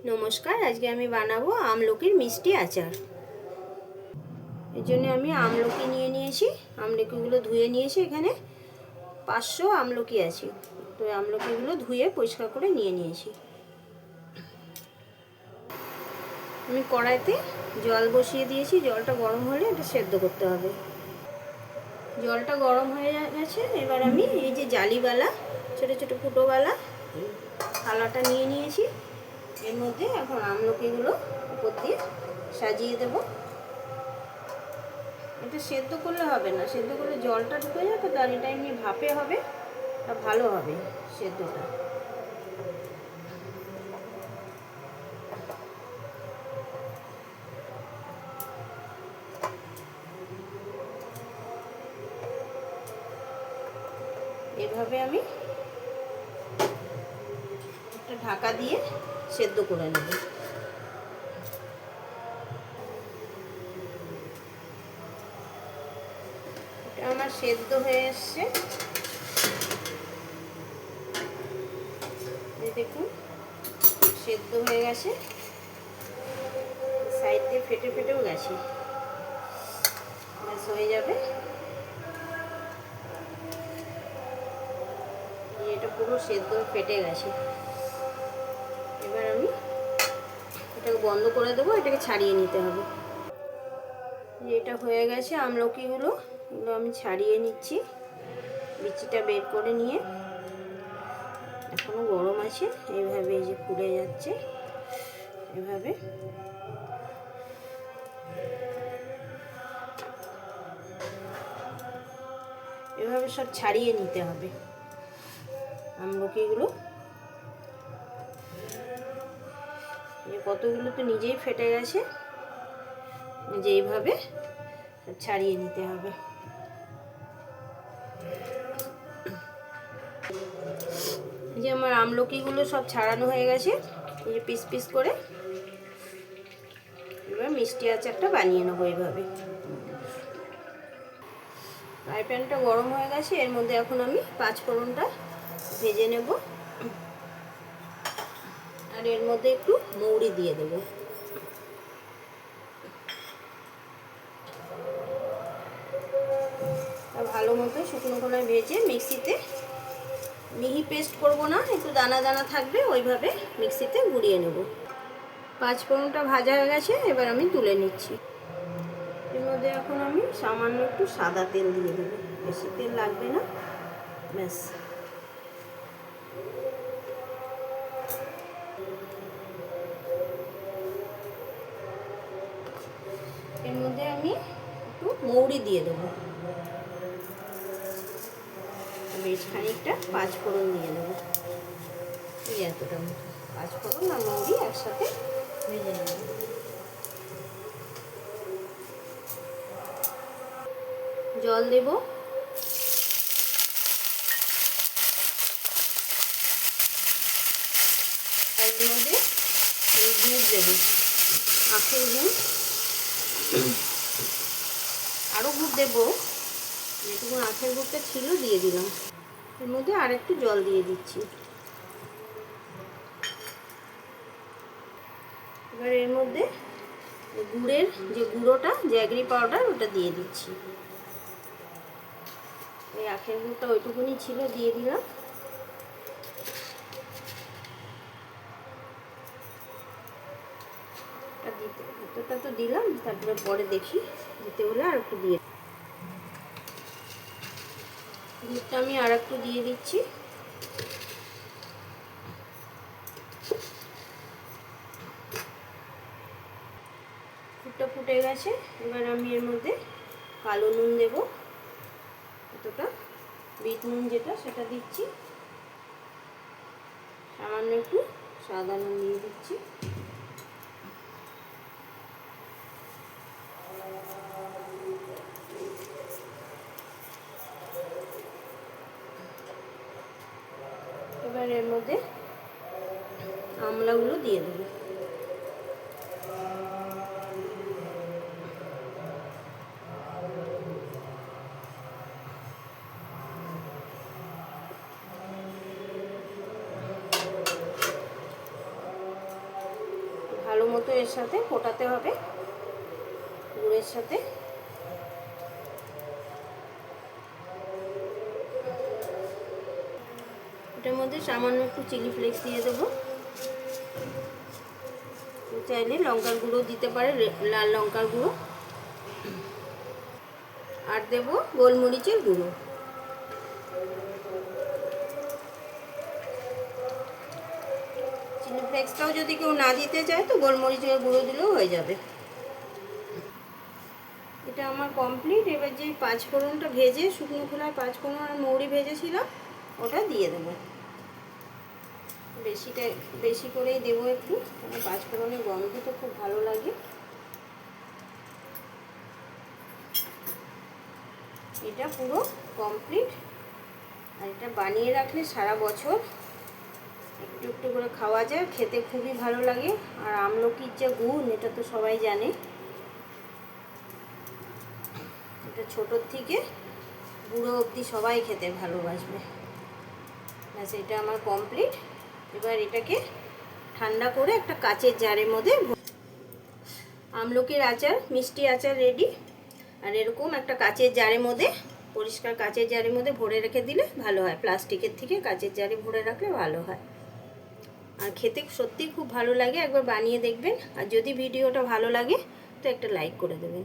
নমস্কার, আজকে আমি বানাবো আমলকির মিষ্টি আচার। এর জন্য আমি আমলকি নিয়ে নিয়েছি। আমলকিগুলো ধুয়ে নিয়েছি। এখানে 500 আমলকি আছে, তো আমলকিগুলো ধুয়ে পরিষ্কার করে নিয়ে নিয়েছি। আমি কড়াইতে জল বসিয়ে দিয়েছি। জলটা গরম হলে এটা সেদ্ধ করতে হবে। জলটা গরম হয়ে গেছে। এবার আমি এই যে জালিওয়ালা ছোটো ছোটো ফুটোওয়ালা থালাটা নিয়ে নিয়েছি। এর মধ্যে এখন আমলকিগুলো উপর দিয়ে সাজিয়ে দেব। এটা সেদ্ধ করলে হবে না, সেদ্ধ করলে জলটা ঢুকে যাবে, তার এটা এমনি ভাপে হবে, তা ভালো হবে সেদ্ধটা। এভাবে আমি একটা ঢাকা দিয়ে সেদ্ধ করে নেব। এটা আমার সেদ্ধ হয়ে এসছে। দেখুন সেদ্ধ হয়ে গেছে, সাইড দিয়ে ফেটে ফেটেও গেছে, ব্যাস হয়ে যাবে। এটা পুরো সেদ্ধ ফেটে গেছে। এবার আমি এটাকে বন্ধ করে দেবো, এটাকে ছাড়িয়ে নিতে হবে। এটা হয়ে গেছে আমলকিগুলো, এগুলো আমি ছাড়িয়ে নিচ্ছি, বিচিটা বের করে নিয়ে। এখনো গরম আছে, এইভাবে এই যে ফুলে যাচ্ছে, এভাবে এভাবে সব ছাড়িয়ে নিতে হবে আমলকিগুলো। কতগুলো তো নিজেই ফেটে গেছে, যে এইভাবে ছাড়িয়ে নিতে হবে। এই যে আমার আমলকিগুলো সব ছাড়ানো হয়ে গেছে, এই যে পিস পিস করে। এবার মিষ্টি আচারটা বানিয়ে নেবো এইভাবে। ফ্রাই প্যানটা গরম হয়ে গেছে, এর মধ্যে এখন আমি 5 ফোড়নটা ভেজে নেব। আর এর মধ্যে একটু মৌরি দিয়ে দেব। ভালো মতো শুকনো খোলায় ভেজে মিক্সিতে, মিহি পেস্ট করব না, একটু দানা দানা থাকবে, ওইভাবে মিক্সিতে গুঁড়িয়ে নেব। 5 ফোড়নটা ভাজা হয়ে গেছে, এবার আমি তুলে নিচ্ছি। এর মধ্যে এখন আমি সামান্য একটু সাদা তেল দিয়ে দেবো, বেশি তেল লাগবে না, ব্যাস। এর মধ্যে আমি একটু মৌরি দিয়ে দেবো, বেশ খানিকটা 5 ফোড়ন দিয়ে দেবো, এই এতটা মতো 5 ফোড়ন আর মৌরি একসাথে ভেজে নেব। জল দেব, তার মধ্যে গুড় দেবো, আখের গুড়। আরও গুড় দেবো, যেটুকু আখের গুড়টা ছিল দিয়ে দিলাম। এর মধ্যে আর একটু জল দিয়ে দিচ্ছি। এবার এর মধ্যে গুড়ের যে গুঁড়োটা, জ্যাগরি পাউডার, ওটা দিয়ে দিচ্ছি। এই আখের গুড়টা ওইটুকুনি ছিল, দিয়ে দিলাম। দিতে এতটা তো দিলাম, তারপরে পরে দেখি দিতে হলে আর একটু দিয়ে, দুধটা আমি আর একটু দিয়ে দিচ্ছি। দুধটা ফুটে গেছে, এবার আমি এর মধ্যে কালো নুন দেব, এতটা বিট নুন যেটা, সেটা দিচ্ছি। সামান্য একটু সাদা নুন দিয়ে দিচ্ছি। এবার এর মধ্যে আমলাগুলো দিয়ে দেবো। ভালো মতো এর সাথে ফোটাতে হবে গুড়ের সাথে। এটার মধ্যে সামান্য একটু চিলি ফ্লেক্স দিয়ে দেবো, চাইলে লঙ্কার গুঁড়ো দিতে পারে, লাল লঙ্কার গুঁড়ো, আর দেবো গোলমরিচের গুঁড়ো। চিলি ফ্লেক্সটাও যদি কেউ না দিতে চায় তো গোলমরিচের গুঁড়ো দিলেও হয়ে যাবে। এটা আমার কমপ্লিট। এবার যে পাঁচফোড়নটা ভেজে, শুকনো খোলায় পাঁচফোড়ন আর মৌরি ভেজেছিলাম ওটা দিয়ে দেবো। বেশি করেই দেবো একটু, কারণ পাঁচফোড়নের গন্ধ তো খুব ভালো লাগে। এটা পুরো কমপ্লিট। আর এটা বানিয়ে রাখলে সারা বছর একটু একটু করে খাওয়া যায়, খেতে খুবই ভালো লাগে। আর আমলকির যে গুণ, এটা তো সবাই জানে, এটা ছোটোর থেকে বুড়ো অবধি সবাই খেতে ভালোবাসবে। ব্যাস, এটা আমার কমপ্লিট। এবার এটাকে ঠান্ডা করে একটা কাচের জারের মধ্যে, আমলকির আচার, মিষ্টি আচার রেডি। আর এরকম একটা কাচের জারের মধ্যে, পরিষ্কার কাচের জারের মধ্যে ভরে রেখে দিলে ভালো হয়। প্লাস্টিকের থেকে কাচের জারে ভরে রাখলে ভালো হয়। আর খেতে সত্যি খুব ভালো লাগে, একবার বানিয়ে দেখবেন। আর যদি ভিডিওটা ভালো লাগে তো একটা লাইক করে দেবেন।